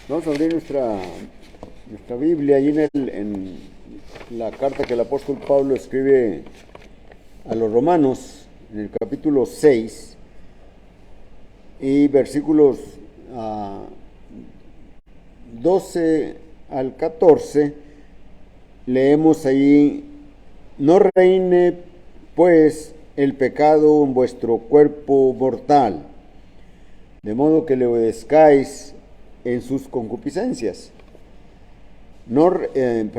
Vamos a abrir nuestra Biblia ahí en la carta que el apóstol Pablo escribe a los romanos, en el capítulo 6 y versículos 12 al 14. Leemos ahí: no reine pues el pecado en vuestro cuerpo mortal, de modo que le obedezcáis en sus concupiscencias. El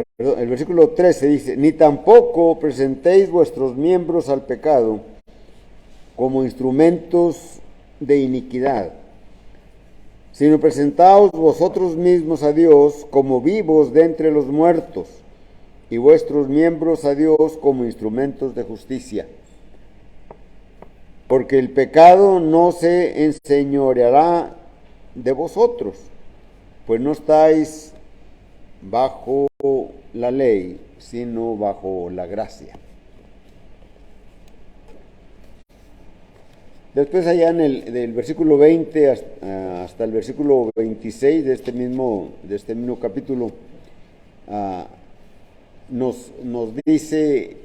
versículo 13 dice: ni tampoco presentéis vuestros miembros al pecado como instrumentos de iniquidad, sino presentaos vosotros mismos a Dios como vivos de entre los muertos, y vuestros miembros a Dios como instrumentos de justicia. Porque el pecado no se enseñoreará de vosotros, pues no estáis bajo la ley, sino bajo la gracia. Después allá del versículo 20 hasta el versículo 26 de este mismo capítulo, nos dice,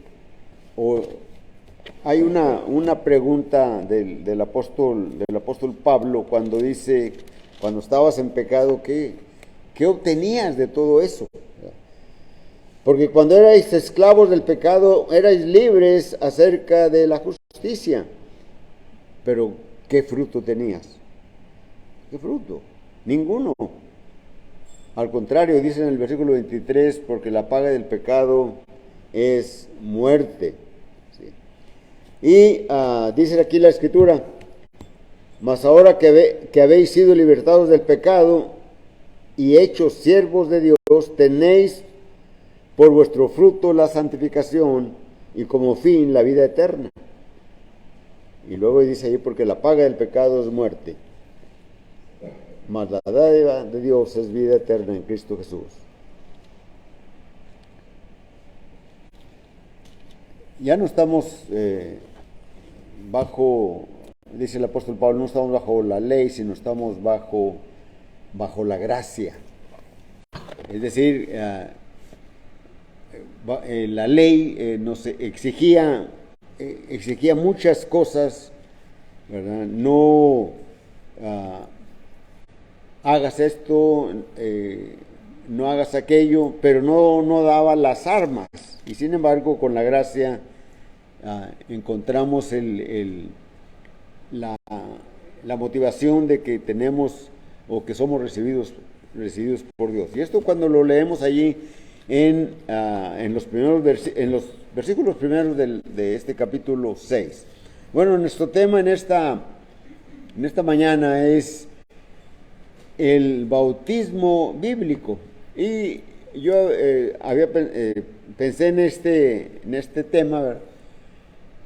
hay una pregunta del apóstol Pablo cuando dice: cuando estabas en pecado, ¿qué obtenías de todo eso? Porque cuando erais esclavos del pecado, erais libres acerca de la justicia. Pero, ¿qué fruto tenías? ¿Qué fruto? Ninguno. Al contrario, dice en el versículo 23, porque la paga del pecado es muerte. ¿Sí? Y dice aquí la Escritura: mas ahora que habéis sido libertados del pecado y hechos siervos de Dios, tenéis por vuestro fruto la santificación y como fin la vida eterna. Y luego dice ahí: porque la paga del pecado es muerte, mas la dádiva de Dios es vida eterna en Cristo Jesús. Ya no estamos bajo, dice el apóstol Pablo, no estamos bajo la ley, sino estamos bajo la gracia. Es decir, la ley nos exigía muchas cosas, ¿verdad? No hagas esto, no hagas aquello, pero no daba las armas. Y sin embargo, con la gracia encontramos la motivación de que tenemos o que somos recibidos por Dios. Y esto, cuando lo leemos allí en los versículos primeros de este capítulo 6. Bueno, nuestro tema en esta mañana es el bautismo bíblico. Y yo pensé en este tema, ¿verdad?,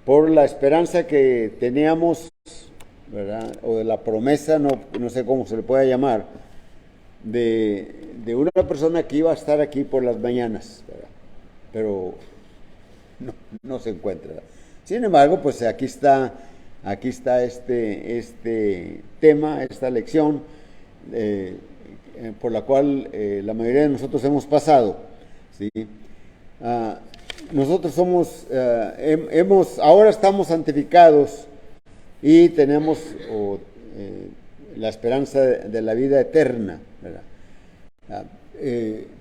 por la esperanza que teníamos, ¿verdad?, o de la promesa, no sé cómo se le pueda llamar, de una persona que iba a estar aquí por las mañanas, ¿verdad?, pero no se encuentra. Sin embargo, pues aquí está este tema, esta lección, por la cual la mayoría de nosotros hemos pasado, ¿sí? Nosotros ahora estamos santificados y tenemos la esperanza de la vida eterna, ¿verdad?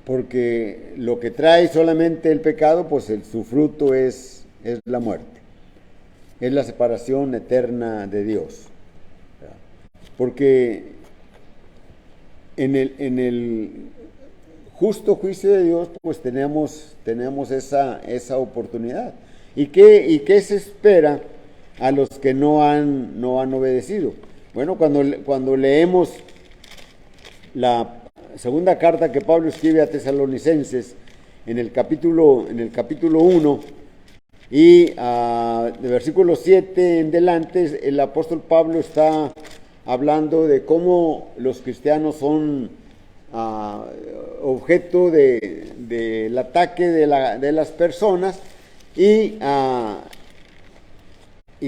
Porque lo que trae solamente el pecado, pues su fruto es la muerte, es la separación eterna de Dios, ¿verdad? Porque en el justo juicio de Dios, pues tenemos esa oportunidad. ¿Y qué se espera a los que no han obedecido? Bueno, cuando leemos la segunda carta que Pablo escribe a Tesalonicenses, en el capítulo 1, y de versículo 7 en delante, el apóstol Pablo está hablando de cómo los cristianos son ah, objeto del ataque de las personas y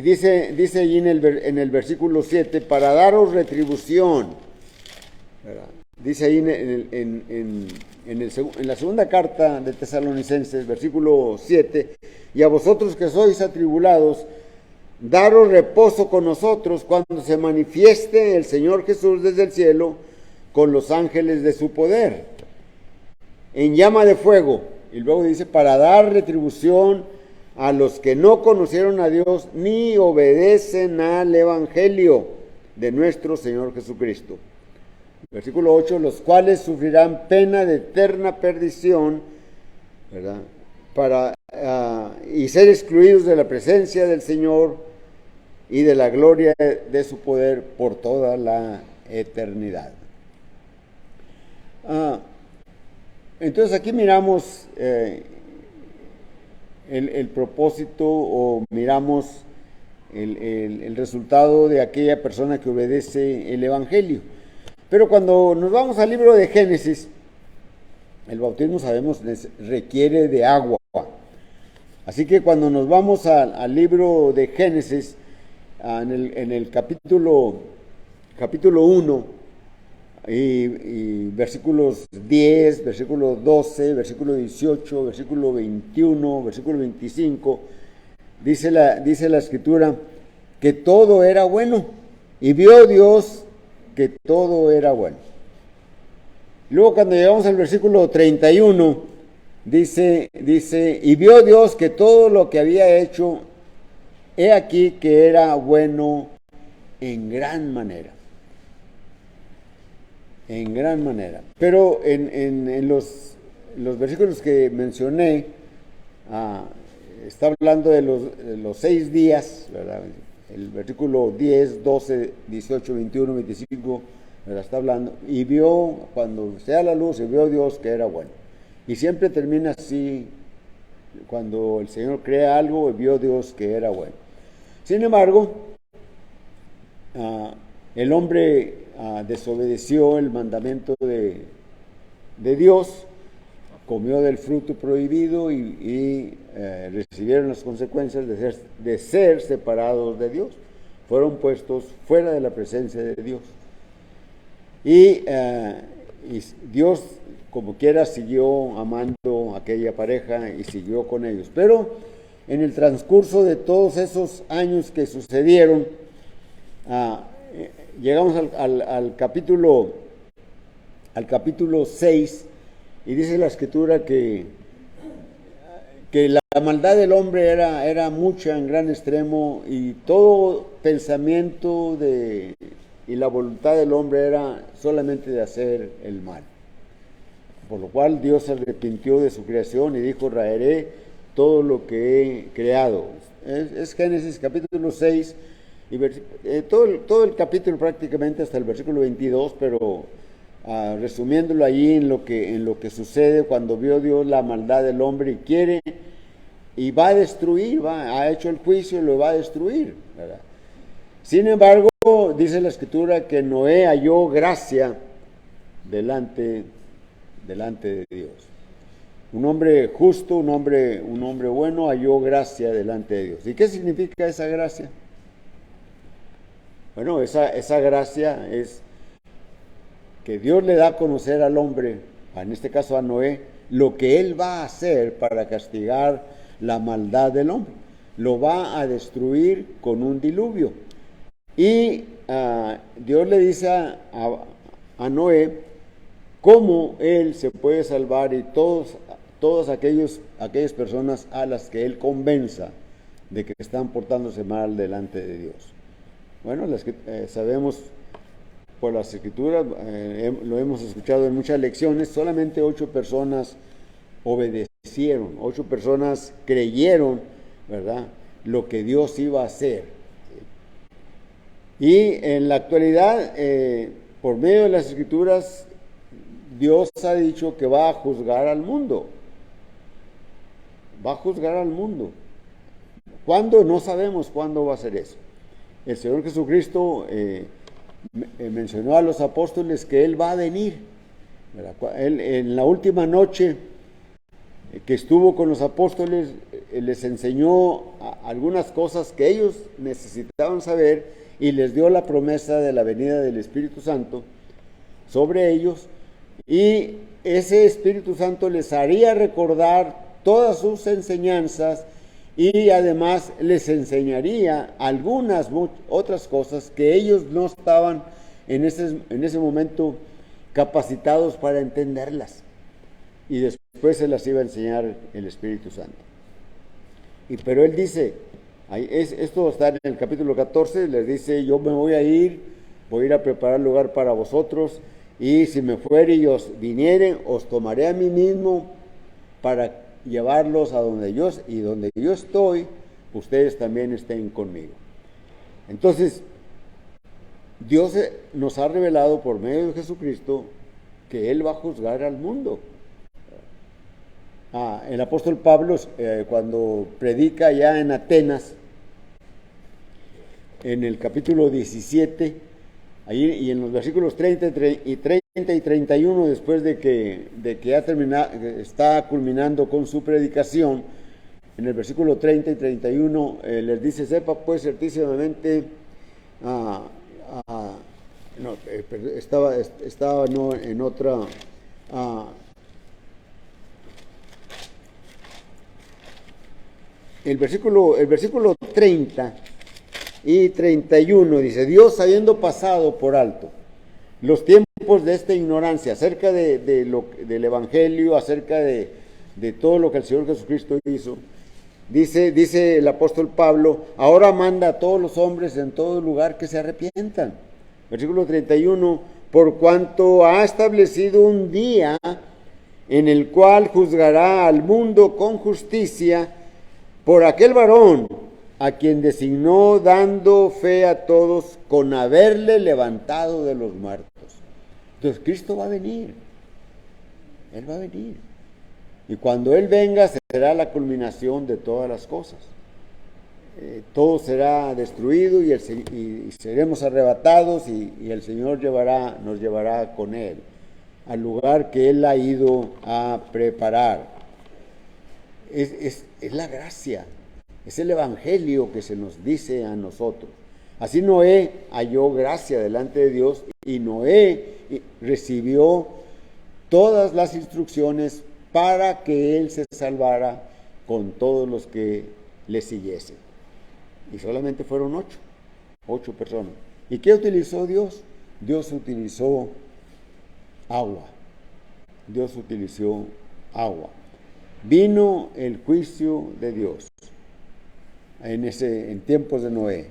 dice allí en el versículo 7, para daros retribución, ¿verdad? Dice ahí en la segunda carta de Tesalonicenses, versículo 7, y a vosotros que sois atribulados, daros reposo con nosotros cuando se manifieste el Señor Jesús desde el cielo con los ángeles de su poder, en llama de fuego. Y luego dice, para dar retribución a los que no conocieron a Dios ni obedecen al Evangelio de nuestro Señor Jesucristo. Versículo 8, los cuales sufrirán pena de eterna perdición, ¿verdad? Y ser excluidos de la presencia del Señor y de la gloria de su poder por toda la eternidad. Entonces aquí miramos el propósito, o miramos el resultado de aquella persona que obedece el Evangelio. Pero cuando nos vamos al libro de Génesis, el bautismo, sabemos, requiere de agua. Así que cuando nos vamos al libro de Génesis, en el capítulo 1, y versículos 10, versículo 12, versículo 18, versículo 21, versículo 25, dice la Escritura que todo era bueno, y vio Dios que todo era bueno. Luego cuando llegamos al versículo 31, dice, y vio Dios que todo lo que había hecho, he aquí que era bueno en gran manera. En gran manera. Pero en los versículos que mencioné, está hablando de los 6 días, ¿verdad? El versículo 10, 12, 18, 21, 25, ¿verdad? Está hablando, y vio, cuando se da la luz, y vio Dios que era bueno. Y siempre termina así, cuando el Señor crea algo, y vio Dios que era bueno. Sin embargo, el hombre desobedeció el mandamiento de Dios, comió del fruto prohibido y recibieron las consecuencias de ser separados de Dios. Fueron puestos fuera de la presencia de Dios. Y Dios, como quiera, siguió amando a aquella pareja y siguió con ellos. Pero en el transcurso de todos esos años que sucedieron, llegamos al capítulo 6, y dice la Escritura que la maldad del hombre era mucha en gran extremo, y todo pensamiento y la voluntad del hombre era solamente de hacer el mal. Por lo cual Dios se arrepintió de su creación y dijo, raeré todo lo que he creado. Es Génesis capítulo 6, y todo el capítulo prácticamente hasta el versículo 22, pero resumiéndolo allí en lo que sucede cuando vio Dios la maldad del hombre y quiere, y va a destruir, ha hecho el juicio y lo va a destruir, ¿verdad? Sin embargo, dice la Escritura que Noé halló gracia delante de Dios. Un hombre justo, un hombre bueno, halló gracia delante de Dios. ¿Y qué significa esa gracia? Bueno, esa gracia es que Dios le da a conocer al hombre, en este caso a Noé, lo que él va a hacer para castigar la maldad del hombre. Lo va a destruir con un diluvio. Y Dios le dice a Noé cómo él se puede salvar, y todas aquellas personas a las que él convenza de que están portándose mal delante de Dios. Bueno, sabemos por las Escrituras, lo hemos escuchado en muchas lecciones, solamente 8 personas obedecieron, 8 personas creyeron, ¿verdad?, lo que Dios iba a hacer. Y en la actualidad, por medio de las Escrituras, Dios ha dicho que va a juzgar al mundo. Va a juzgar al mundo. ¿Cuándo? No sabemos cuándo va a ser eso. El Señor Jesucristo mencionó a los apóstoles que Él va a venir ¿verdad? Él, en la última noche que estuvo con los apóstoles, les enseñó algunas cosas que ellos necesitaban saber y les dio la promesa de la venida del Espíritu Santo sobre ellos, y ese Espíritu Santo les haría recordar todas sus enseñanzas y además les enseñaría algunas otras cosas que ellos no estaban en ese momento capacitados para entenderlas, y después se las iba a enseñar el Espíritu Santo. Pero él dice, esto está en el capítulo 14, les dice: yo me voy a ir a preparar lugar para vosotros, y si me fuere y os viniere, os tomaré a mí mismo para llevarlos a donde yo estoy, ustedes también estén conmigo. Entonces, Dios nos ha revelado por medio de Jesucristo que Él va a juzgar al mundo. El apóstol Pablo, cuando predica ya en Atenas, en el capítulo 17, ahí, y en los versículos 30 y 31, después de que está culminando con su predicación, en el versículo 30 y 31, les dice: sepa pues certísimamente, estaba en otra... el versículo 30 y 31 dice: Dios, habiendo pasado por alto los tiempos de esta ignorancia acerca del Evangelio, acerca de todo lo que el Señor Jesucristo hizo, dice el apóstol Pablo, ahora manda a todos los hombres en todo lugar que se arrepientan. Versículo 31, por cuanto ha establecido un día en el cual juzgará al mundo con justicia por aquel varón a quien designó, dando fe a todos con haberle levantado de los muertos. Entonces Cristo va a venir. Él va a venir. Y cuando Él venga será la culminación de todas las cosas. Todo será destruido y seremos arrebatados, y el Señor nos llevará con Él al lugar que Él ha ido a preparar. Es la gracia, es el Evangelio que se nos dice a nosotros. Así Noé halló gracia delante de Dios, y Noé recibió todas las instrucciones para que él se salvara con todos los que le siguiesen. Y solamente fueron 8 personas. ¿Y qué utilizó Dios? Dios utilizó agua. Dios utilizó agua. Vino el juicio de Dios en tiempos de Noé.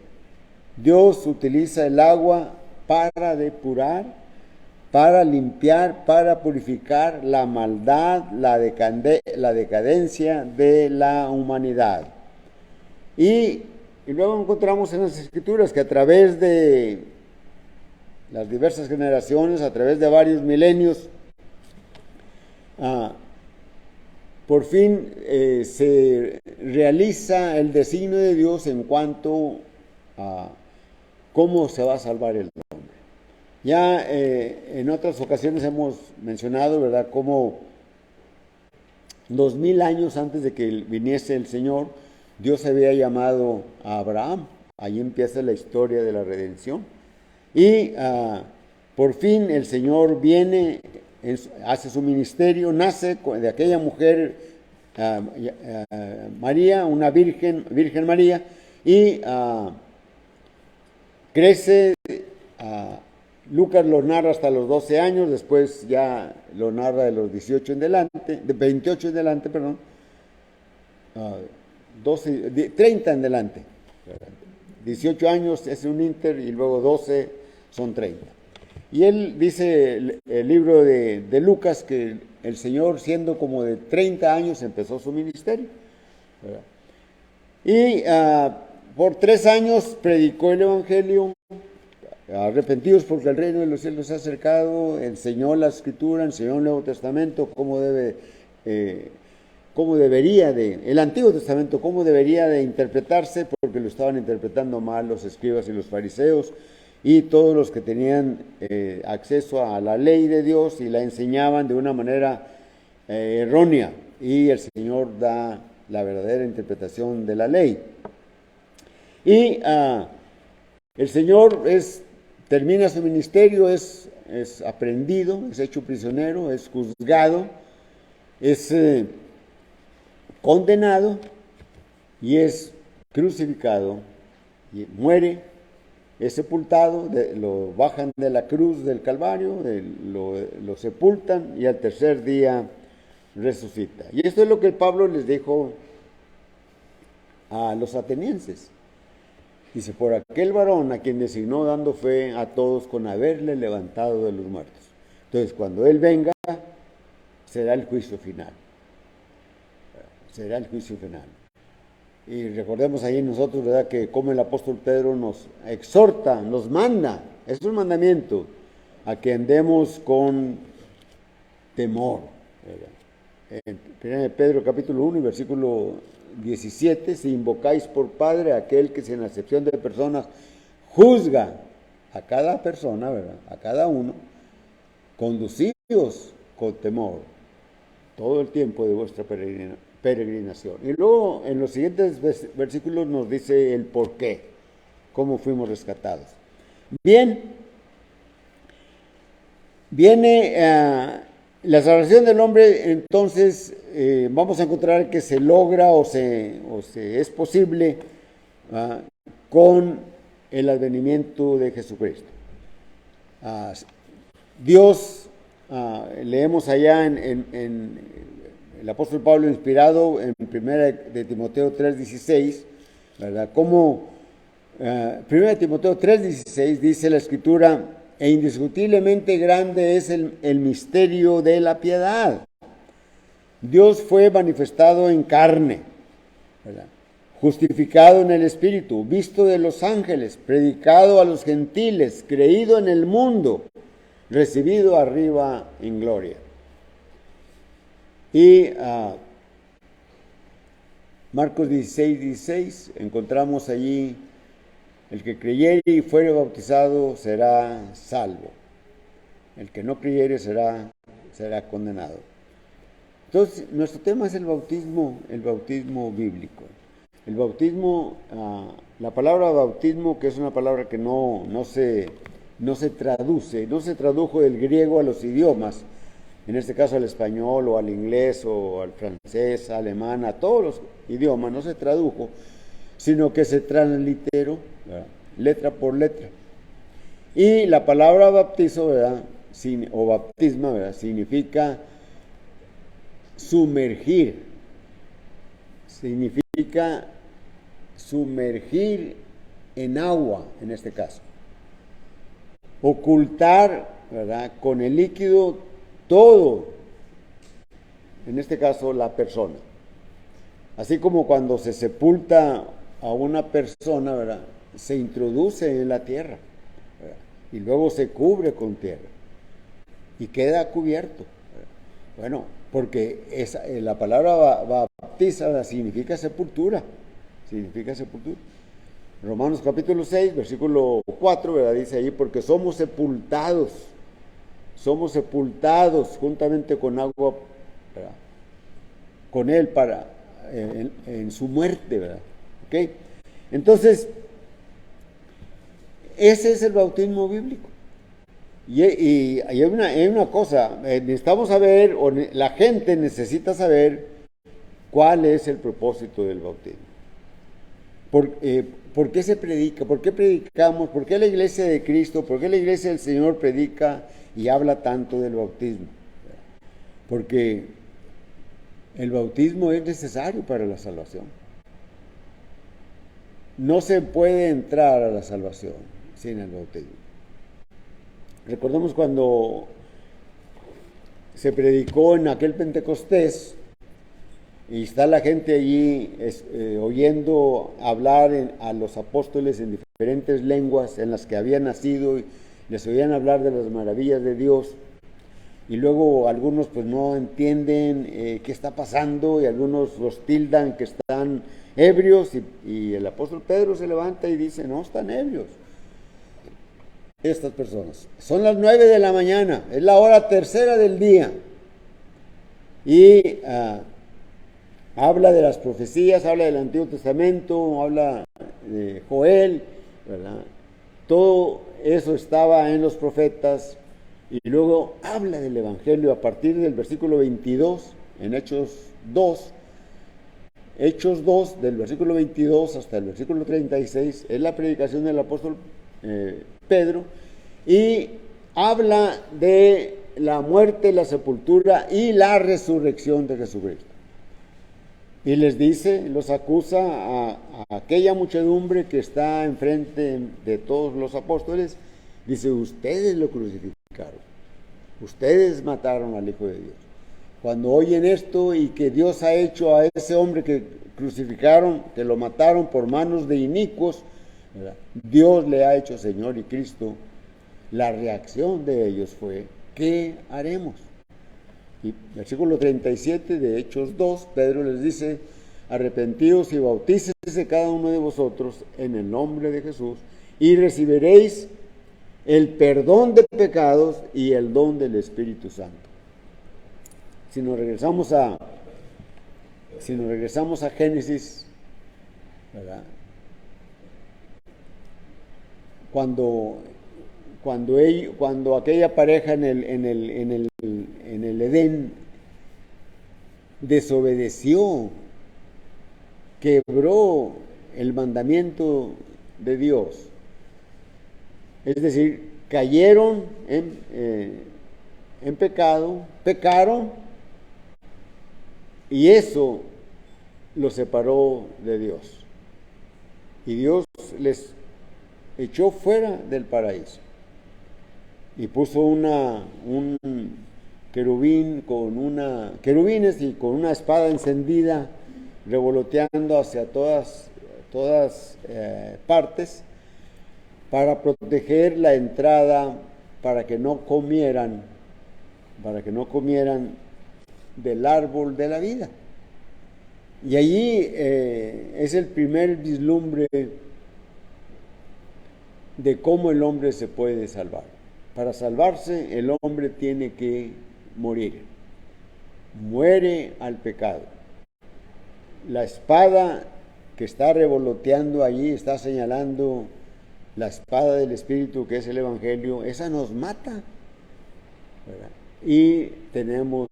Dios utiliza el agua para depurar, para limpiar, para purificar la maldad, la decadencia de la humanidad. Y luego encontramos en las Escrituras que a través de las diversas generaciones, a través de varios milenios, por fin se realiza el designio de Dios en cuanto a cómo se va a salvar el hombre. Ya en otras ocasiones hemos mencionado, ¿verdad?, cómo 2000 años antes de que viniese el Señor, Dios había llamado a Abraham. Ahí empieza la historia de la redención. Y por fin el Señor viene, hace su ministerio, nace de aquella mujer, María, una virgen María, y crece. Lucas lo narra hasta los 12 años, después ya lo narra de los 28 en delante, de 28 en delante, perdón, 30 en delante. 18 años es un inter, y luego 12 son 30. Y él dice, el libro de Lucas, que el Señor, siendo como de 30 años, empezó su ministerio, ¿verdad? Y por 3 años predicó el Evangelio: arrepentidos porque el reino de los cielos se ha acercado. Enseñó la Escritura, enseñó el Nuevo Testamento, el Antiguo Testamento, cómo debería de interpretarse, porque lo estaban interpretando mal los escribas y los fariseos. y todos los que tenían acceso a la ley de Dios y la enseñaban de una manera errónea, y el Señor da la verdadera interpretación de la ley. Y el Señor termina su ministerio, es aprehendido, es hecho prisionero, es juzgado, es condenado y es crucificado y muere, es sepultado, lo bajan de la cruz del Calvario, lo sepultan y al tercer día resucita. Y esto es lo que Pablo les dijo a los atenienses. Dice, por aquel varón a quien designó dando fe a todos con haberle levantado de los muertos. Entonces, cuando Él venga, será el juicio final. Será el juicio final. Y recordemos ahí nosotros, ¿verdad?, que como el apóstol Pedro nos exhorta, nos manda, es un mandamiento, a que andemos con temor, ¿verdad? En 1 Pedro capítulo 1 y versículo 17, si invocáis por Padre a aquel que sin acepción de personas juzga a cada persona, ¿verdad?, a cada uno, conducíos con temor todo el tiempo de vuestra peregrinación. Y luego en los siguientes versículos nos dice el por qué, cómo fuimos rescatados. Bien, viene la salvación del hombre. Entonces vamos a encontrar que se logra o se es posible con el advenimiento de Jesucristo. Dios, leemos allá en el apóstol Pablo, inspirado en 1 de Timoteo 3:16, ¿verdad? Como 1 de Timoteo 3:16 dice la Escritura, e indiscutiblemente grande es el misterio de la piedad. Dios fue manifestado en carne, ¿verdad?, justificado en el Espíritu, visto de los ángeles, predicado a los gentiles, creído en el mundo, recibido arriba en gloria. Y Marcos 16:16, encontramos allí, el que creyere y fuere bautizado será salvo, el que no creyere será condenado. Entonces, nuestro tema es el bautismo bíblico. El bautismo, la palabra bautismo, que es una palabra que no se tradujo del griego a los idiomas, en este caso al español o al inglés o al francés, alemán, a todos los idiomas, no se tradujo, sino que se transliteró, ¿verdad?, letra por letra. Y la palabra bautizo, ¿verdad?, o baptisma, ¿verdad?, significa sumergir, significa sumergir en agua, en este caso. Ocultar, ¿verdad?, con el líquido todo, en este caso la persona. Así como cuando se sepulta a una persona, ¿verdad?, se introduce en la tierra, ¿verdad?, y luego se cubre con tierra y queda cubierto, ¿verdad? Bueno, porque la palabra bautiza, ¿verdad?, significa sepultura. Romanos capítulo 6, versículo 4, ¿verdad?, dice ahí, porque somos sepultados juntamente con agua, ¿verdad?, con Él en su muerte, ¿verdad? ¿Ok? Entonces, ese es el bautismo bíblico. Y hay una cosa, necesitamos saber, o la gente necesita saber cuál es el propósito del bautismo. ¿Por qué se predica? ¿Por qué predicamos? ¿Por qué la iglesia de Cristo? ¿Por qué la iglesia del Señor predica y habla tanto del bautismo? Porque el bautismo es necesario para la salvación. No se puede entrar a la salvación sin el bautismo. Recordemos cuando se predicó en aquel Pentecostés y está la gente allí oyendo hablar a los apóstoles en diferentes lenguas en las que habían nacido, y les oían hablar de las maravillas de Dios, y luego algunos pues no entienden qué está pasando, y algunos los tildan que están ebrios, y el apóstol Pedro se levanta y dice, no están ebrios, estas personas. Son las 9 de la mañana, es la hora tercera del día. Y habla de las profecías, habla del Antiguo Testamento, habla de Joel, ¿verdad? Todo eso estaba en los profetas. Y luego habla del Evangelio a partir del versículo 22, en Hechos 2. Hechos 2, del versículo 22 hasta el versículo 36, es la predicación del apóstol Pedro, y habla de la muerte, la sepultura y la resurrección de Jesucristo. Y les dice, los acusa a aquella muchedumbre que está enfrente de todos los apóstoles, dice, ustedes lo crucificaron, ustedes mataron al Hijo de Dios. Cuando oyen esto y que Dios ha hecho a ese hombre que crucificaron, que lo mataron por manos de inicuos, ¿verdad? Dios le ha hecho Señor y Cristo, la reacción de ellos fue, ¿qué haremos? Y versículo 37 de Hechos 2, Pedro les dice, arrepentíos y bautícese cada uno de vosotros en el nombre de Jesús y recibiréis el perdón de pecados y el don del Espíritu Santo. Si nos regresamos a Génesis, ¿verdad? Cuando aquella pareja en el Edén desobedeció, quebró el mandamiento de Dios, es decir, cayeron en pecado, pecaron, y eso los separó de Dios. Y Dios les echó fuera del paraíso. Y puso un querubines y con una espada encendida, revoloteando hacia todas partes, para proteger la entrada, para que no comieran del árbol de la vida. Y allí es el primer vislumbre de cómo el hombre se puede salvar. Para salvarse, el hombre tiene que morir. Muere al pecado. La espada que está revoloteando allí, está señalando la espada del Espíritu, que es el Evangelio, esa nos mata, ¿verdad? Y tenemos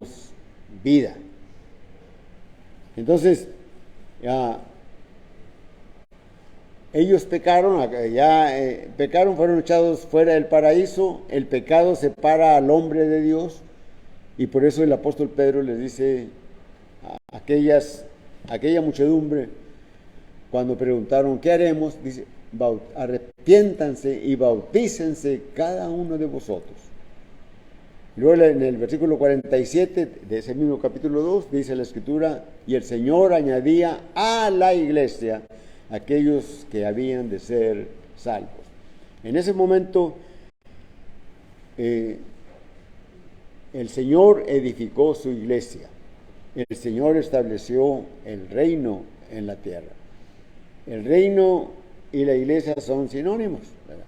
vida. Entonces, ellos pecaron, pecaron, fueron echados fuera del paraíso, el pecado separa al hombre de Dios, y por eso el apóstol Pedro les dice a aquella muchedumbre, cuando preguntaron ¿qué haremos? Dice, arrepiéntanse y bautícense cada uno de vosotros. Luego en el versículo 47 de ese mismo capítulo 2 dice la Escritura, y el Señor añadía a la iglesia aquellos que habían de ser salvos. En ese momento el Señor edificó su iglesia, el Señor estableció el reino en la tierra. El reino y la iglesia son sinónimos, ¿verdad?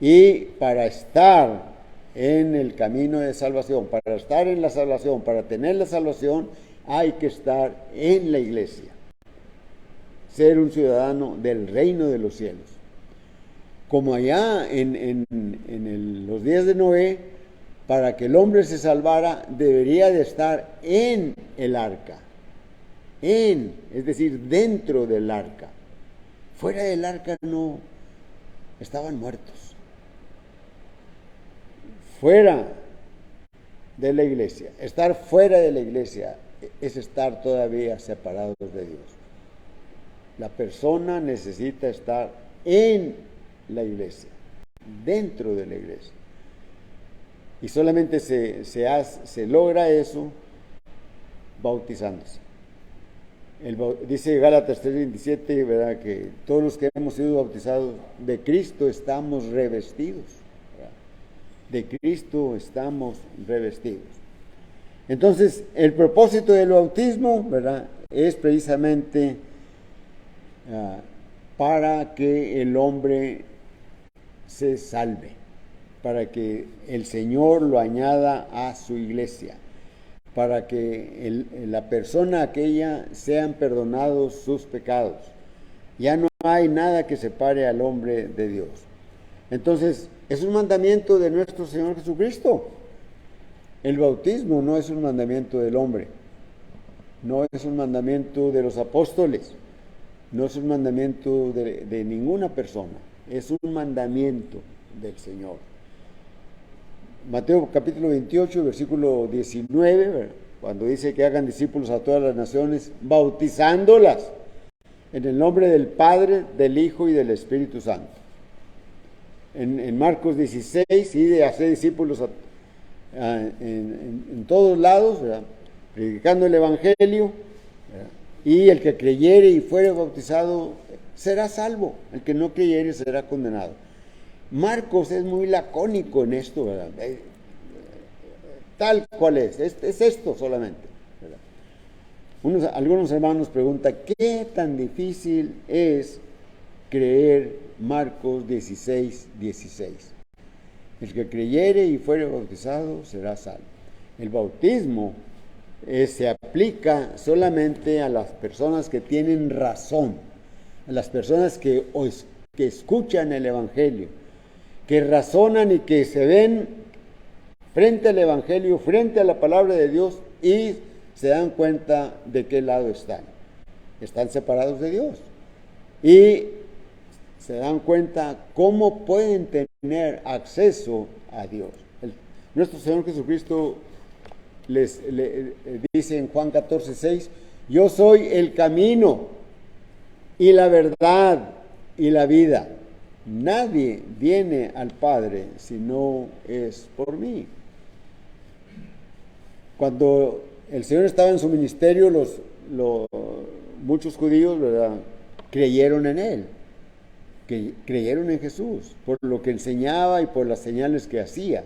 Y para estar en el camino de salvación, para estar en la salvación, para tener la salvación, hay que estar en la iglesia, ser un ciudadano del reino de los cielos. Como allá en los días de Noé, para que el hombre se salvara, debería de estar en el arca, es decir, dentro del arca. Fuera del arca no, estaban muertos. Fuera de la iglesia, estar fuera de la iglesia es estar todavía separados de Dios. La persona necesita estar en la iglesia, dentro de la iglesia. Y solamente se logra eso bautizándose. Dice Gálatas 3:27, ¿verdad?, que todos los que hemos sido bautizados de Cristo estamos revestidos. ¿Verdad? De Cristo estamos revestidos. Entonces, el propósito del bautismo, ¿verdad?, es precisamente para que el hombre se salve. para que el Señor lo añada a su iglesia, para que la persona aquella sean perdonados sus pecados. Ya no hay nada que separe al hombre de Dios. Entonces, es un mandamiento de nuestro Señor Jesucristo. El bautismo no es un mandamiento del hombre, no es un mandamiento de los apóstoles, no es un mandamiento de ninguna persona, es un mandamiento del Señor. Mateo capítulo 28, versículo 19, cuando dice que hagan discípulos a todas las naciones, bautizándolas en el nombre del Padre, del Hijo y del Espíritu Santo. En Marcos 16, y de hacer discípulos en todos lados, ¿verdad?, predicando el Evangelio, ¿verdad?, y el que creyere y fuere bautizado será salvo, el que no creyere será condenado. Marcos es muy lacónico en esto, ¿verdad? Tal cual es esto solamente, ¿verdad? Algunos hermanos preguntan, ¿qué tan difícil es creer Marcos 16, 16? El que creyere y fuere bautizado será salvo. El bautismo se aplica solamente a las personas que tienen razón, a las personas que escuchan el Evangelio, que razonan y que se ven frente al Evangelio, frente a la palabra de Dios, y se dan cuenta de qué lado están. Están separados de Dios. Y se dan cuenta cómo pueden tener acceso a Dios. Nuestro Señor Jesucristo les dice en Juan 14, 6, yo soy el camino y la verdad y la vida. Nadie viene al Padre si no es por mí. Cuando el Señor estaba en su ministerio, muchos judíos, ¿verdad?, creyeron en Él, que creyeron en Jesús, por lo que enseñaba y por las señales que hacía.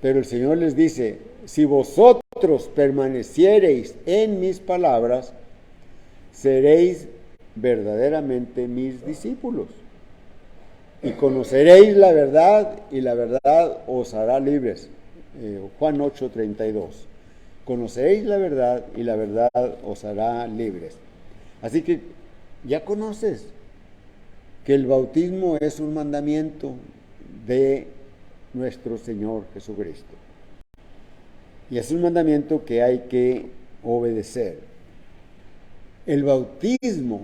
Pero el Señor les dice, si vosotros permaneciereis en mis palabras, seréis verdaderamente mis discípulos. Y conoceréis la verdad, y la verdad os hará libres. Juan 8, 32. Conoceréis la verdad, y la verdad os hará libres. Así que ya conoces que el bautismo es un mandamiento de nuestro Señor Jesucristo. Y es un mandamiento que hay que obedecer. El bautismo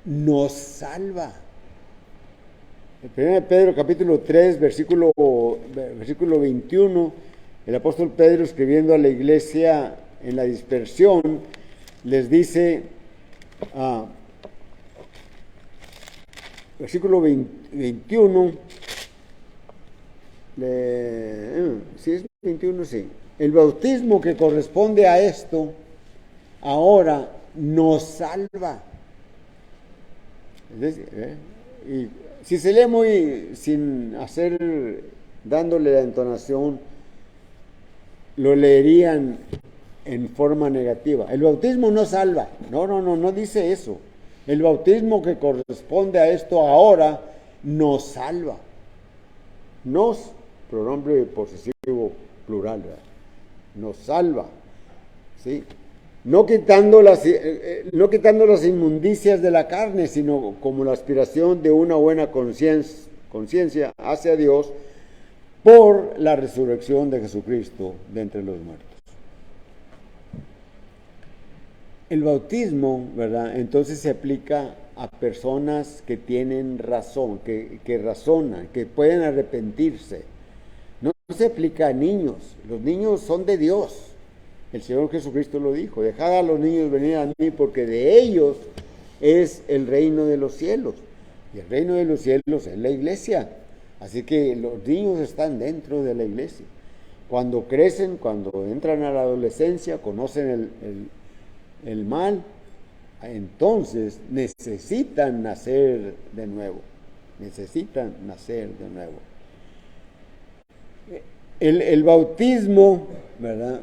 nos salva. En 1 Pedro capítulo 3, versículo 21, el apóstol Pedro, escribiendo a la iglesia en la dispersión, les dice, versículo 21, si es 21, sí. El bautismo que corresponde a esto ahora nos salva. Y si se lee muy sin dándole la entonación, lo leerían en forma negativa. El bautismo no salva. No dice eso. El bautismo que corresponde a esto ahora nos salva. Nos, pronombre posesivo plural, ¿verdad?, nos salva, ¿sí? No quitando las inmundicias de la carne, sino como la aspiración de una buena conciencia hacia Dios por la resurrección de Jesucristo de entre los muertos. El bautismo, ¿verdad?, entonces se aplica a personas que tienen razón, que razonan, que pueden arrepentirse. No se aplica a niños. Los niños son de Dios. El Señor Jesucristo lo dijo, dejad a los niños venir a mí porque de ellos es el reino de los cielos. Y el reino de los cielos es la iglesia. Así que los niños están dentro de la iglesia. Cuando crecen, cuando entran a la adolescencia, conocen el mal, entonces necesitan nacer de nuevo. El bautismo, ¿verdad?,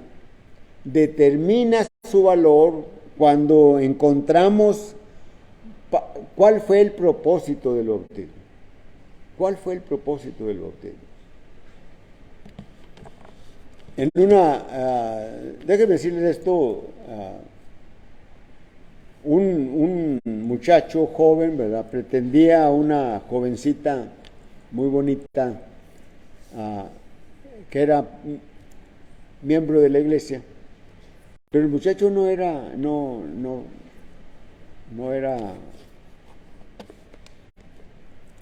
determina su valor cuando encontramos cuál fue el propósito del bautismo. ¿Cuál fue el propósito del bautismo? Déjenme decirles esto, un muchacho joven, ¿verdad? Pretendía a una jovencita muy bonita, ah, que era miembro de la iglesia, pero el muchacho no era,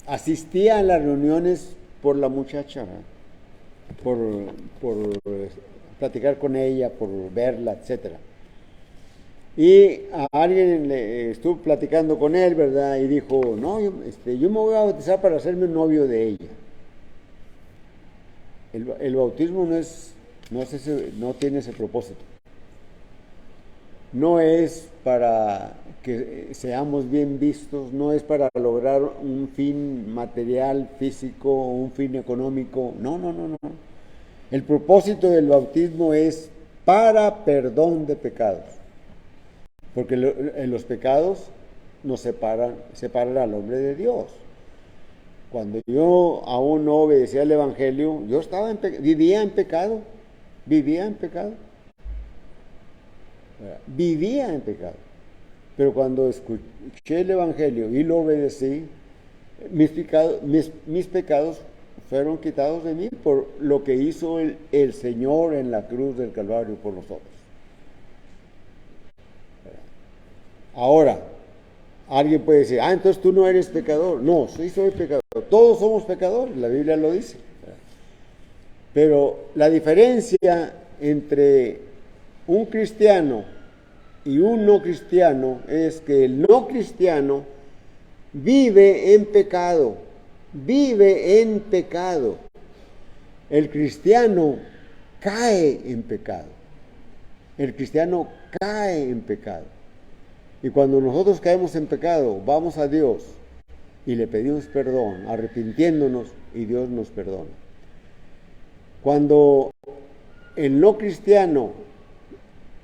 asistía a las reuniones por la muchacha, ¿verdad? por platicar con ella, por verla, etcétera. Y a alguien le estuvo platicando con él, ¿verdad? Y dijo, no, yo me voy a bautizar para hacerme un novio de ella. El bautismo no tiene ese propósito. No es para que seamos bien vistos, no es para lograr un fin material, físico, un fin económico. No, no, no, no. El propósito del bautismo es para perdón de pecados. Porque los pecados nos separan al hombre de Dios. Cuando yo aún no obedecía al Evangelio, yo vivía en pecado, vivía en pecado, vivía en pecado. Pero cuando escuché el Evangelio y lo obedecí, mis pecados fueron quitados de mí por lo que hizo el Señor en la cruz del Calvario por nosotros. Ahora, alguien puede decir, entonces tú no eres pecador. No, sí soy pecador. Todos somos pecadores, la Biblia lo dice. Pero la diferencia entre un cristiano y un no cristiano es que el no cristiano vive en pecado, vive en pecado. El cristiano cae en pecado. El cristiano cae en pecado. Y cuando nosotros caemos en pecado, vamos a Dios y le pedimos perdón, arrepintiéndonos, y Dios nos perdona. Cuando el no cristiano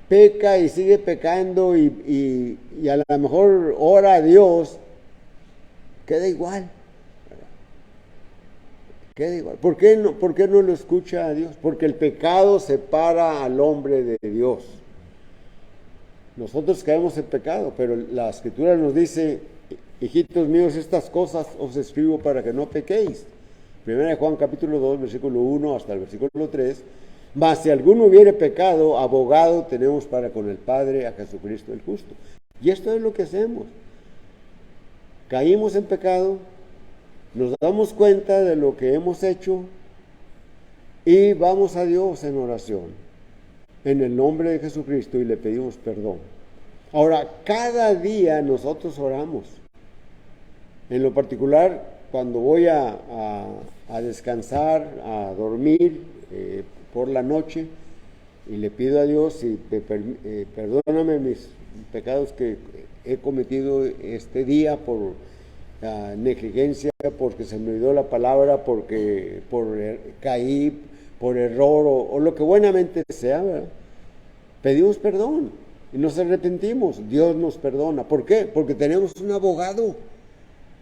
peca y sigue pecando y a lo mejor ora a Dios, queda igual. Queda igual. ¿Por qué no lo escucha a Dios? Porque el pecado separa al hombre de Dios. Nosotros caemos en pecado, pero la Escritura nos dice, hijitos míos, estas cosas os escribo para que no pequéis. Primera de Juan capítulo 2, versículo 1 hasta el versículo 3. Mas si alguno hubiere pecado, abogado tenemos para con el Padre a Jesucristo el justo. Y esto es lo que hacemos. Caímos en pecado, nos damos cuenta de lo que hemos hecho y vamos a Dios en oración, en el nombre de Jesucristo, y le pedimos perdón. Ahora, cada día nosotros oramos. En lo particular, cuando voy a descansar, a dormir por la noche, y le pido a Dios, perdóname mis pecados que he cometido este día por negligencia, porque se me olvidó la palabra, porque caí por error o lo que buenamente sea, ¿verdad? Pedimos perdón y nos arrepentimos. Dios nos perdona. ¿Por qué? Porque tenemos un abogado,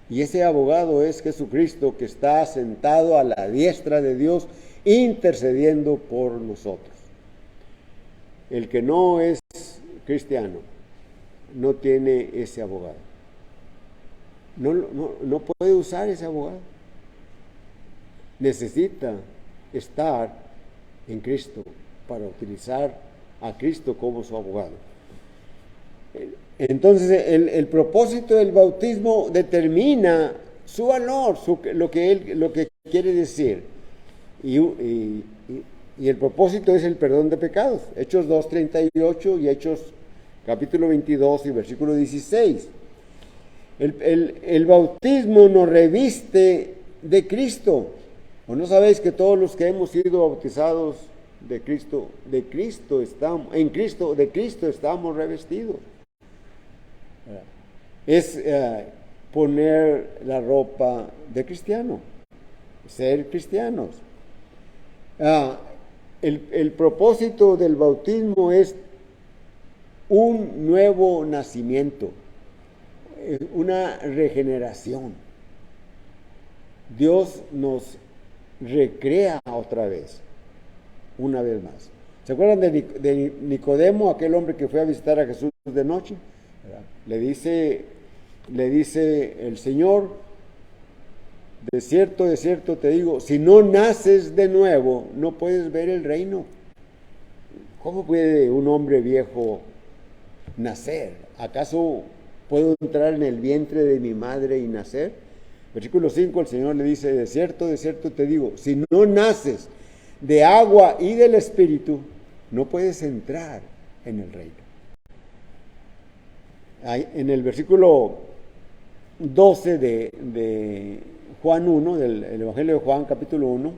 y ese abogado es Jesucristo, que está sentado a la diestra de Dios intercediendo por nosotros. El que no es cristiano no tiene ese abogado. No puede usar ese abogado. Necesita estar en Cristo para utilizar a Cristo como su abogado. Entonces el propósito del bautismo determina su valor, lo que quiere decir, y el propósito es el perdón de pecados. Hechos 2:38 y Hechos capítulo 22 y versículo 16. El bautismo nos reviste de Cristo. ¿O no sabéis que todos los que hemos sido bautizados de Cristo estamos revestidos? Es poner la ropa de cristiano, ser cristianos. El propósito del bautismo es un nuevo nacimiento, una regeneración. Dios nos recrea otra vez. una vez más. ¿Se acuerdan de Nicodemo, aquel hombre que fue a visitar a Jesús de noche? ¿Verdad? Le dice el Señor, de cierto te digo, si no naces de nuevo, no puedes ver el reino. ¿Cómo puede un hombre viejo nacer? ¿Acaso puedo entrar en el vientre de mi madre y nacer? Versículo 5, el Señor le dice, de cierto te digo, si no naces de agua y del Espíritu, no puedes entrar en el reino. En el versículo 12 de Juan 1, del Evangelio de Juan, capítulo 1,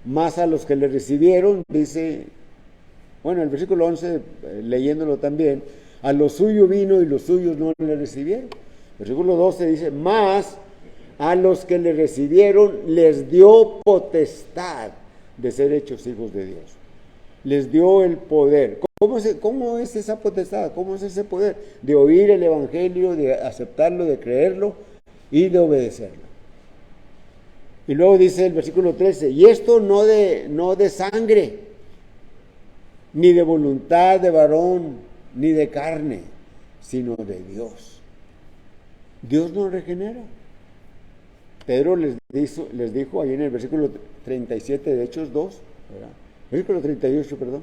más a los que le recibieron, dice, bueno, el versículo 11, leyéndolo también, a lo suyo vino y los suyos no le recibieron. Versículo 12 dice, más a los que le recibieron les dio potestad de ser hechos hijos de Dios. Les dio el poder. ¿Cómo es esa potestad? ¿Cómo es ese poder? De oír el Evangelio, de aceptarlo, de creerlo y de obedecerlo. Y luego dice el versículo 13, y esto no de sangre, ni de voluntad de varón, ni de carne, sino de Dios. Dios nos regenera. Pedro les dijo ahí en el versículo 37 de Hechos 2, ¿verdad? Versículo 38, perdón.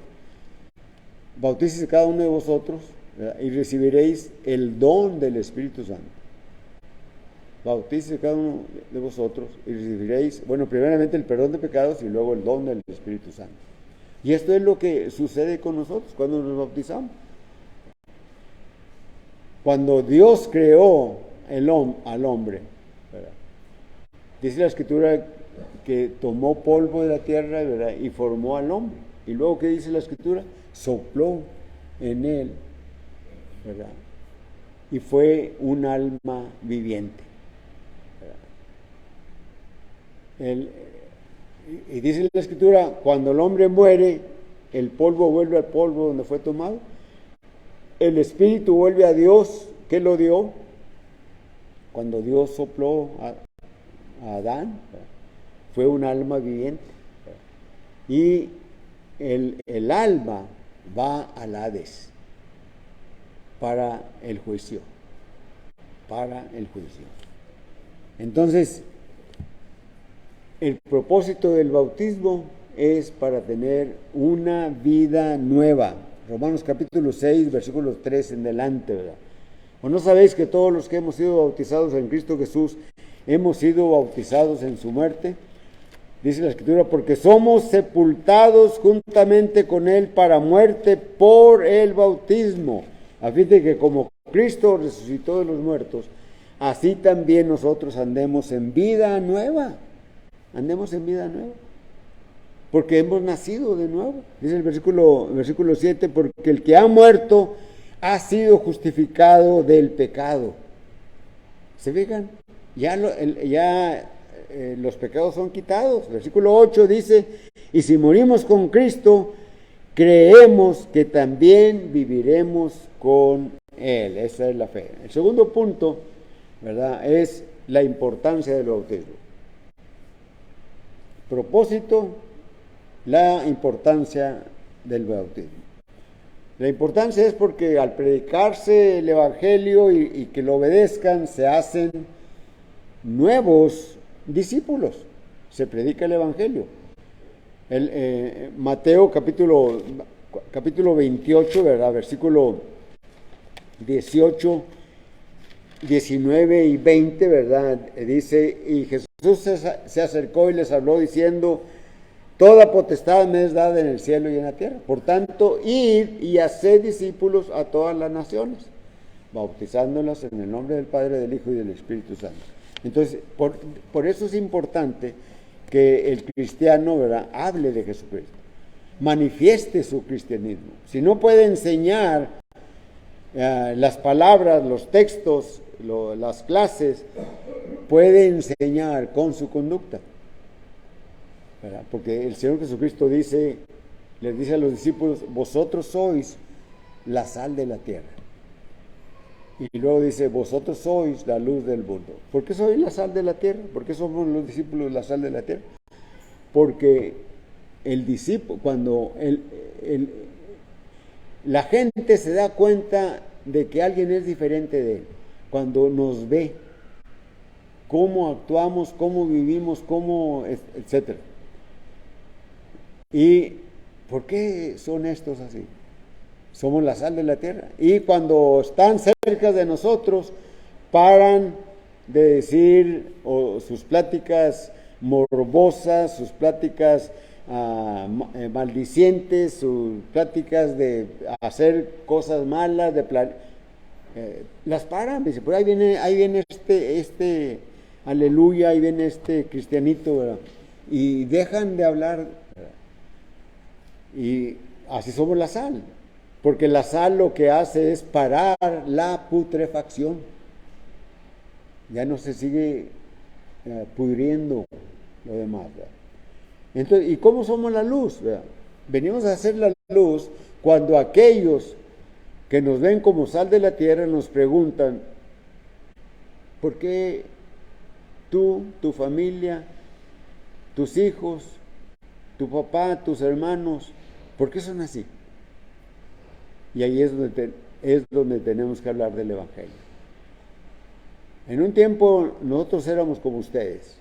Bautícese cada uno de vosotros, ¿verdad? Y recibiréis el don del Espíritu Santo. Bautícese cada uno de vosotros y recibiréis, bueno, primeramente el perdón de pecados y luego el don del Espíritu Santo. Y esto es lo que sucede con nosotros cuando nos bautizamos. Cuando Dios creó al hombre, ¿verdad? Dice la Escritura que tomó polvo de la tierra, ¿verdad? Y formó al hombre. Y luego, ¿qué dice la Escritura? Sopló en él, ¿verdad? Y fue un alma viviente, ¿verdad? Y dice la Escritura, cuando el hombre muere, el polvo vuelve al polvo donde fue tomado. El Espíritu vuelve a Dios, que lo dio. Cuando Dios sopló a Adán, fue un alma viviente. Y el alma va al Hades para el juicio. Entonces, el propósito del bautismo es para tener una vida nueva. Romanos capítulo 6, versículos 3 en adelante, ¿verdad? ¿O no sabéis que todos los que hemos sido bautizados en Cristo Jesús hemos sido bautizados en su muerte? Dice la Escritura, porque somos sepultados juntamente con Él para muerte por el bautismo, a fin de que como Cristo resucitó de los muertos, así también nosotros andemos en vida nueva. Andemos en vida nueva. Porque hemos nacido de nuevo. Dice el versículo 7, porque el que ha muerto ha sido justificado del pecado. ¿Se fijan? Ya los pecados son quitados. Versículo 8 dice, y si morimos con Cristo, creemos que también viviremos con Él. Esa es la fe. El segundo punto, ¿verdad?, es la importancia del bautismo. Propósito, la importancia del bautismo. La importancia es porque al predicarse el Evangelio y que lo obedezcan, se hacen nuevos discípulos. Se predica el Evangelio. Mateo capítulo 28, ¿verdad? Versículo 18, 19 y 20, ¿verdad? Dice, y Jesús se acercó y les habló diciendo, toda potestad me es dada en el cielo y en la tierra. Por tanto, id y haced discípulos a todas las naciones, bautizándolas en el nombre del Padre, del Hijo y del Espíritu Santo. Entonces, por eso es importante que el cristiano, ¿verdad?, hable de Jesucristo, manifieste su cristianismo. Si no puede enseñar las palabras, los textos, las clases, puede enseñar con su conducta, ¿verdad? Porque el Señor Jesucristo les dice a los discípulos, vosotros sois la sal de la tierra. Y luego dice, vosotros sois la luz del mundo. ¿Por qué sois la sal de la tierra? ¿Por qué somos los discípulos la sal de la tierra? Porque el discípulo, cuando la gente se da cuenta de que alguien es diferente de él, cuando nos ve, cómo actuamos, cómo vivimos, cómo, etcétera. ¿Y por qué son estos así? Somos la sal de la tierra. Y cuando están cerca de nosotros, paran de decir sus pláticas morbosas, sus pláticas maldicientes, sus pláticas de hacer cosas malas, las paran. Dice, pues ahí viene este aleluya, ahí viene este cristianito, ¿verdad? Y dejan de hablar, ¿verdad? Y así somos la sal, porque la sal lo que hace es parar la putrefacción. Ya no se sigue pudriendo lo demás, ¿verdad? Entonces, ¿y cómo somos la luz? ¿Verdad? Venimos a hacer la luz cuando aquellos que nos ven como sal de la tierra nos preguntan, ¿por qué tú, tu familia, tus hijos, tu papá, tus hermanos, por qué son así? Y ahí es donde tenemos que hablar del Evangelio. En un tiempo nosotros éramos como ustedes,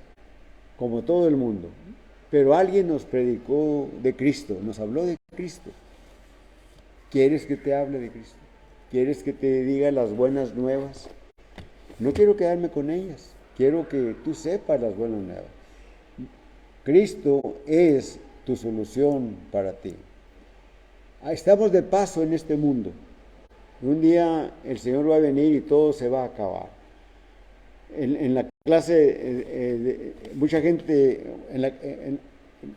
como todo el mundo, pero alguien nos predicó de Cristo, nos habló de Cristo. ¿Quieres que te hable de Cristo? ¿Quieres que te diga las buenas nuevas? No quiero quedarme con ellas, quiero que tú sepas las buenas nuevas. Cristo es tu solución para ti. Estamos de paso en este mundo. Un día el Señor va a venir y todo se va a acabar. En la clase, mucha gente, en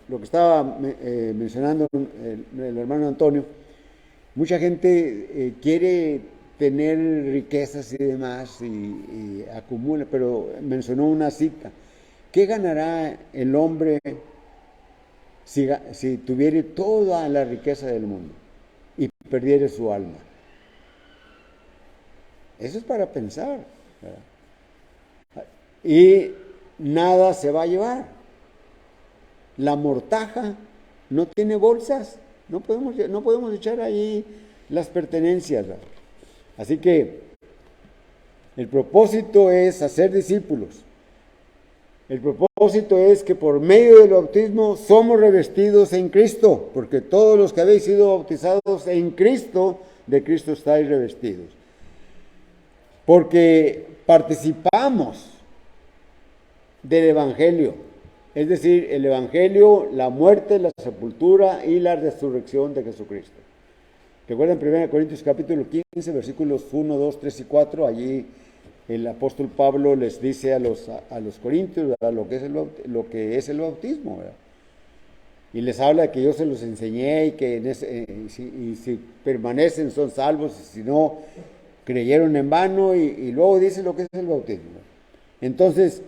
lo que estaba mencionando el hermano Antonio, mucha gente quiere tener riquezas y demás y acumula, pero mencionó una cita. ¿Qué ganará el hombre si tuviere toda la riqueza del mundo y perdiere su alma? Eso es para pensar, ¿verdad? Y nada se va a llevar. La mortaja no tiene bolsas, no podemos echar ahí las pertenencias, ¿verdad? Así que el propósito es hacer discípulos. El propósito es que por medio del bautismo somos revestidos en Cristo, porque todos los que habéis sido bautizados en Cristo, de Cristo estáis revestidos. Porque participamos del Evangelio, es decir, el Evangelio, la muerte, la sepultura y la resurrección de Jesucristo. Recuerden 1 Corintios capítulo 15, versículos 1, 2, 3 y 4, allí el apóstol Pablo les dice a los corintios, ¿verdad?, lo que es el bautismo, ¿verdad? Y les habla de que yo se los enseñé y que si permanecen son salvos, y si no, creyeron en vano, y luego dice lo que es el bautismo. Entonces,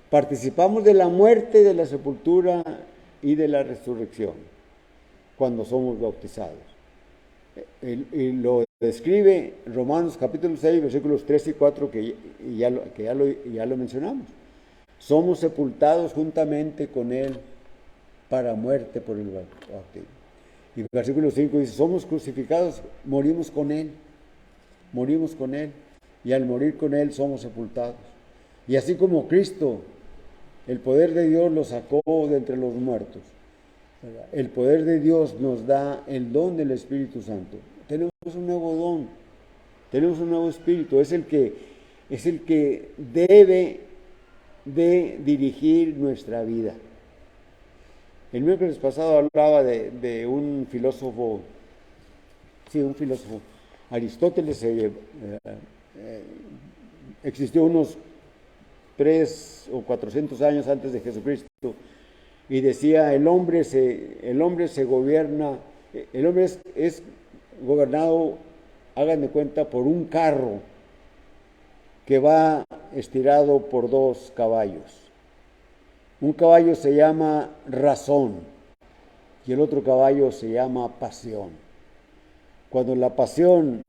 participamos de la muerte, de la sepultura y de la resurrección cuando somos bautizados. Y lo describe Romanos capítulo 6, versículos 3 y 4, que ya lo mencionamos. Somos sepultados juntamente con Él para muerte por el bautismo. Y el versículo 5 dice, somos crucificados, morimos con Él, y al morir con Él somos sepultados. Y así como Cristo, el poder de Dios lo sacó de entre los muertos, el poder de Dios nos da el don del Espíritu Santo. Tenemos un nuevo don, tenemos un nuevo espíritu, es el que debe de dirigir nuestra vida. El miércoles pasado hablaba de un filósofo, Aristóteles, existió unos 300 o 400 años antes de Jesucristo, y decía, el hombre se gobierna, el hombre es gobernado, hagan de cuenta, por un carro que va estirado por 2 caballos. Un caballo se llama razón y el otro caballo se llama pasión. Cuando la pasión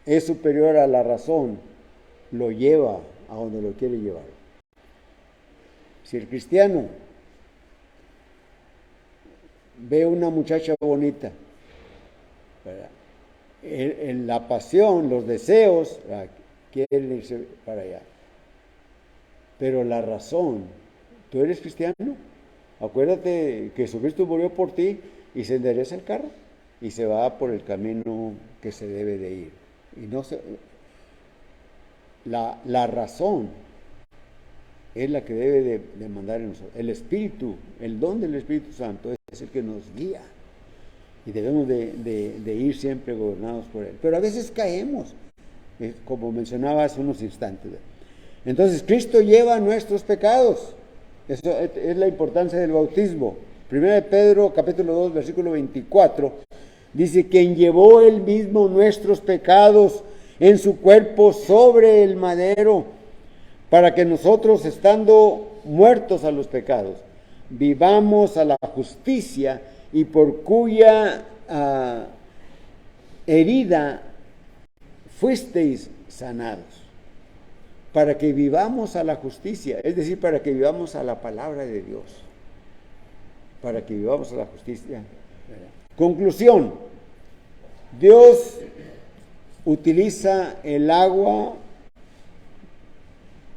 es superior a la razón, lo lleva a donde lo quiere llevar. Si el cristiano ve una muchacha bonita, ¿verdad? La pasión, los deseos, quieren irse para allá. Pero la razón, ¿tú eres cristiano? Acuérdate que Jesucristo murió por ti y se endereza el carro y se va por el camino que se debe de ir. Y no se, la razón es la que debe de mandar en nosotros. El Espíritu, el don del Espíritu Santo es el que nos guía. Y debemos de ir siempre gobernados por Él. Pero a veces caemos, como mencionaba hace unos instantes. Entonces Cristo lleva nuestros pecados. Eso es la importancia del bautismo. 1 de Pedro, capítulo 2, versículo 24, dice: quien llevó él mismo nuestros pecados en su cuerpo sobre el madero, para que nosotros, estando muertos a los pecados, vivamos a la justicia, y por cuya herida fuisteis sanados. Para que vivamos a la justicia, es decir, para que vivamos a la palabra de Dios. Para que vivamos a la justicia. Conclusión: Dios utiliza el agua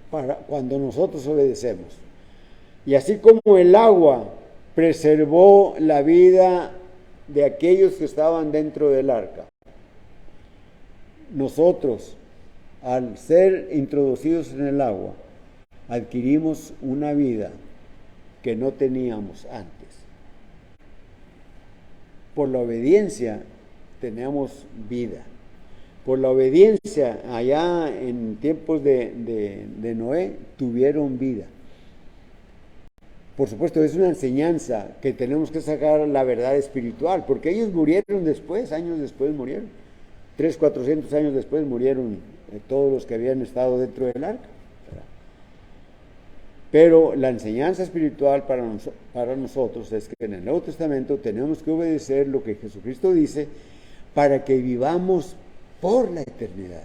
para cuando nosotros obedecemos. Y así como el agua preservó la vida de aquellos que estaban dentro del arca, nosotros, al ser introducidos en el agua, adquirimos una vida que no teníamos antes. Por la obediencia teníamos vida. Por la obediencia, allá en tiempos de Noé, tuvieron vida. Por supuesto, es una enseñanza que tenemos que sacar la verdad espiritual, porque ellos murieron después, años después murieron. 400 años después murieron todos los que habían estado dentro del arca. Pero la enseñanza espiritual para nosotros es que en el Nuevo Testamento tenemos que obedecer lo que Jesucristo dice para que vivamos por la eternidad,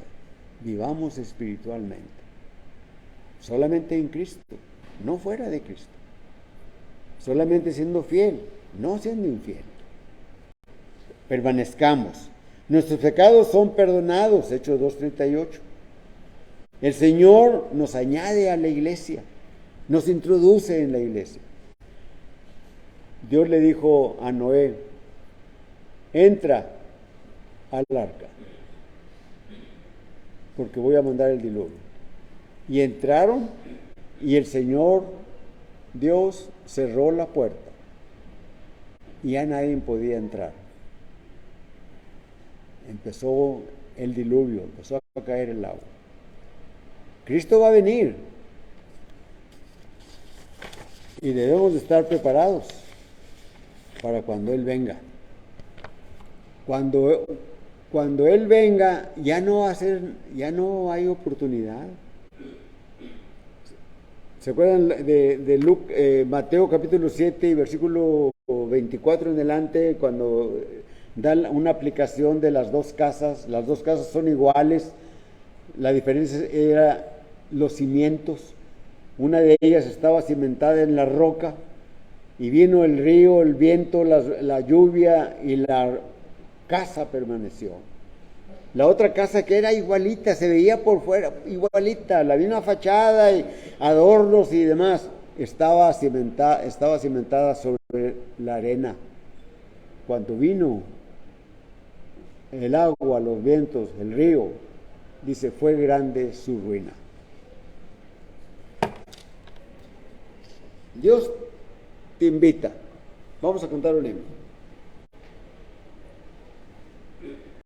vivamos espiritualmente, solamente en Cristo, no fuera de Cristo, solamente siendo fiel, no siendo infiel. Permanezcamos. Nuestros pecados son perdonados, Hechos 2:38. El Señor nos añade a la iglesia, nos introduce en la iglesia. Dios le dijo a Noé: entra al arca, porque voy a mandar el diluvio. Y entraron, y el Señor Dios cerró la puerta, y ya nadie podía entrar. Empezó el diluvio, empezó a caer el agua. Cristo va a venir y debemos de estar preparados para cuando Él venga. Cuando Él venga, ya no hay oportunidad. ¿Se acuerdan de Mateo capítulo 7 y versículo 24 en adelante, cuando da una aplicación de las dos casas? Las dos casas son iguales, la diferencia era los cimientos. Una de ellas estaba cimentada en la roca, y vino el río, el viento, la lluvia, y la casa permaneció. La otra casa, que era igualita, se veía por fuera igualita, la misma fachada y adornos y demás, estaba cimentada sobre la arena. Cuando vino el agua, los vientos, el río, dice, fue grande su ruina. Dios te invita. Vamos a contar un himno.